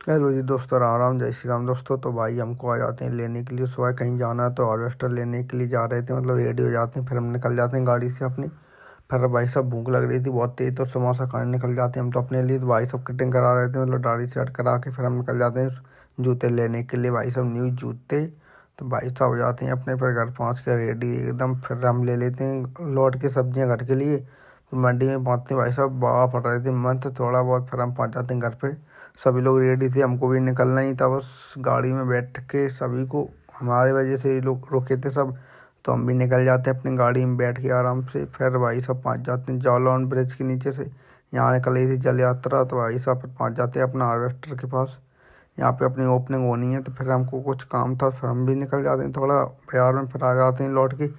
Hello जी दोस्तों, राम राम, जय श्री राम दोस्तों। तो भाई हमको आ जाते हैं लेने के लिए, सुबह कहीं जाना है तो हार्वेस्टर लेने के लिए जा रहे थे, मतलब रेडी हो जाते हैं, फिर हम निकल जाते हैं गाड़ी से अपनी। फिर भाई साहब भूख लग रही थी बहुत तेज, तो समोसा खाने निकल जाते हैं हम तो अपने लिए। तो भाई साहब कटिंग करा रहे थे, मतलब दाढ़ी सेट करा के फिर हम निकल जाते हैं जूते लेने के लिए, भाई साहब न्यू जूते। तो भाई साहब हो जाते हैं अपने, फिर घर पहुँच के रेडी एकदम, फिर हम ले लेते हैं लौट के सब्जियाँ घर के लिए। तो मंडी में पहुँचते हैं भाई साहब, बाबा पड़ रहे थे मन तो थोड़ा बहुत, फिर हम पहुँच जाते हैं घर पे। सभी लोग रेडी थे, हमको भी निकलना ही था, बस गाड़ी में बैठ के सभी को, हमारे वजह से ये लोग रुके थे सब। तो हम भी निकल जाते हैं अपनी गाड़ी में बैठ के आराम से। फिर भाई साहब पहुँच जाते हैं जालौन ब्रिज के नीचे से, यहाँ निकली थी जल यात्रा। तो भाई साहब फिर पहुँच जाते हैं अपना हार्वेस्टर के पास, यहाँ पे अपनी ओपनिंग होनी है। तो फिर हमको कुछ काम था, फिर हम भी निकल जाते हैं थोड़ा बाजार में, फिर आ जाते हैं लौट के।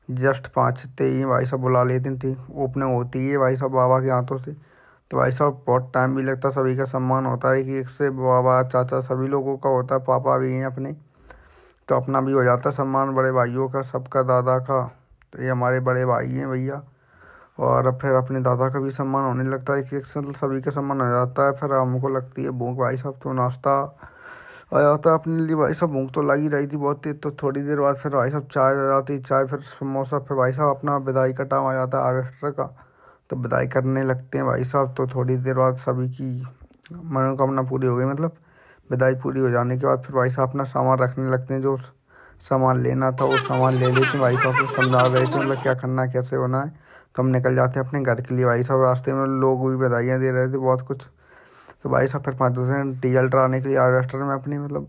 जस्ट पहुँचते ही भाई साहब बुला लेते हैं, ठीक ओपनिंग होती है भाई साहब बाबा के हाथों से। तो भाई साहब बहुत टाइम भी लगता है, सभी का सम्मान होता है कि एक से बाबा चाचा सभी लोगों का होता है, पापा भी हैं अपने। तो अपना भी हो जाता है सम्मान, बड़े भाइयों का, सबका, दादा का। तो ये हमारे बड़े भाई हैं भैया। और फिर अपने दादा का भी सम्मान होने लगता है कि एक से, मतलब सभी का सम्मान हो जाता है। फिर हमको लगती है भूख भाई साहब, तो नाश्ता आ जाता है अपने लिए। भाई साहब भूख तो लगी रही थी बहुत तेज, तो थोड़ी देर बाद फिर भाई साहब चाय आ जाती, चाय फिर समोसा, फिर भाई साहब अपना विदाई का टाइम आ जाता है हार्वेस्टर का। तो विदाई करने लगते हैं भाई साहब। तो थोड़ी देर बाद सभी की मनोकामना पूरी हो गई, मतलब विदाई पूरी हो जाने के बाद फिर भाई साहब अपना सामान रखने लगते हैं। जो सामान लेना था वो सामान ले लेते हैं, भाई साहब से समझा रहे थे मतलब क्या करना है कैसे होना है। तो हम निकल जाते हैं अपने घर के लिए। भाई साहब रास्ते में लोग भी बधाइयाँ दे रहे थे बहुत कुछ। तो भाई साहब फिर 5 10 मिनट डीजल डलाने के लिए हार्वेस्टर में अपनी, मतलब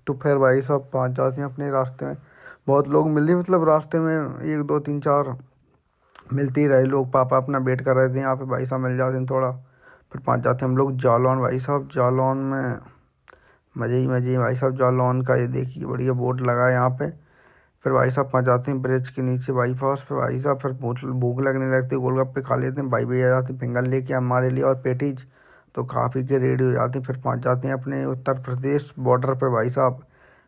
तो फिर भाई साहब पहुँच जाते हैं अपने रास्ते में। बहुत लोग मिले, मतलब रास्ते में 1 2 3 4 मिलते ही रहे लोग, पापा अपना वेट कर रहे थे यहाँ पे, भाई साहब मिल जाते हैं थोड़ा। फिर पहुँच जाते हैं हम लोग जालौन। भाई साहब जालौन में मज़े ही मज़े हैं भाई साहब, जालौन का ये देखिए बढ़िया बोर्ड लगा है यहाँ पे। फिर भाई साहब पहुँच जाते हैं ब्रिज के नीचे बाईपास पे। भाई साहब फिर भूख भूख लगने लगती है, गोलगप्पे खा लेते हैं, भाई भी आ जाते हैं फिंगर लेके हमारे लिए और पेटीज। तो खा पी के रेडी हो जाते हैं, फिर पहुँच जाते हैं अपने उत्तर प्रदेश बॉर्डर पे। भाई साहब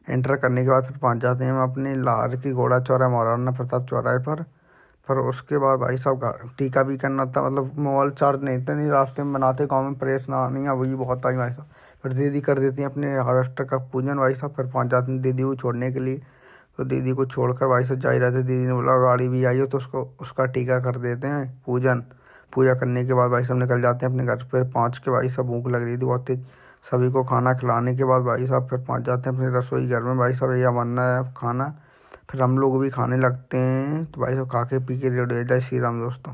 एंटर करने के बाद फिर पहुँच जाते हैं हम अपने लाहौर की घोड़ा चौराहे, महाराणा प्रताप चौराहे पर। फिर उसके बाद भाई साहब टीका भी करना था, मतलब मोबाइल चार्ज नहीं था, नहीं रास्ते में बनाते गाँव में प्रेस ना नहीं है, वही बहुत आई भाई साहब। फिर दीदी कर देती हैं अपने हार्वेस्टर का पूजन भाई साहब। फिर पहुँच जाते हैं दीदी को छोड़ने के लिए। तो दीदी को छोड़कर भाई साहब जा ही रहे थे, दीदी ने बोला गाड़ी भी आई हो तो उसको उसका टीका कर देते हैं पूजन। पूजा करने के बाद भाई साहब निकल जाते हैं अपने घर पे पहुँच के। भाई साहब भूख लग रही थी बहुत तेज, सभी को खाना खिलाने के बाद भाई साहब फिर पहुँच जाते हैं अपने रसोई घर में। भाई साहब यह बनना है खाना, फिर हम लोग भी खाने लगते हैं। तो भाई साहब खा के पी के रेडी हो जाए। श्री राम दोस्तों।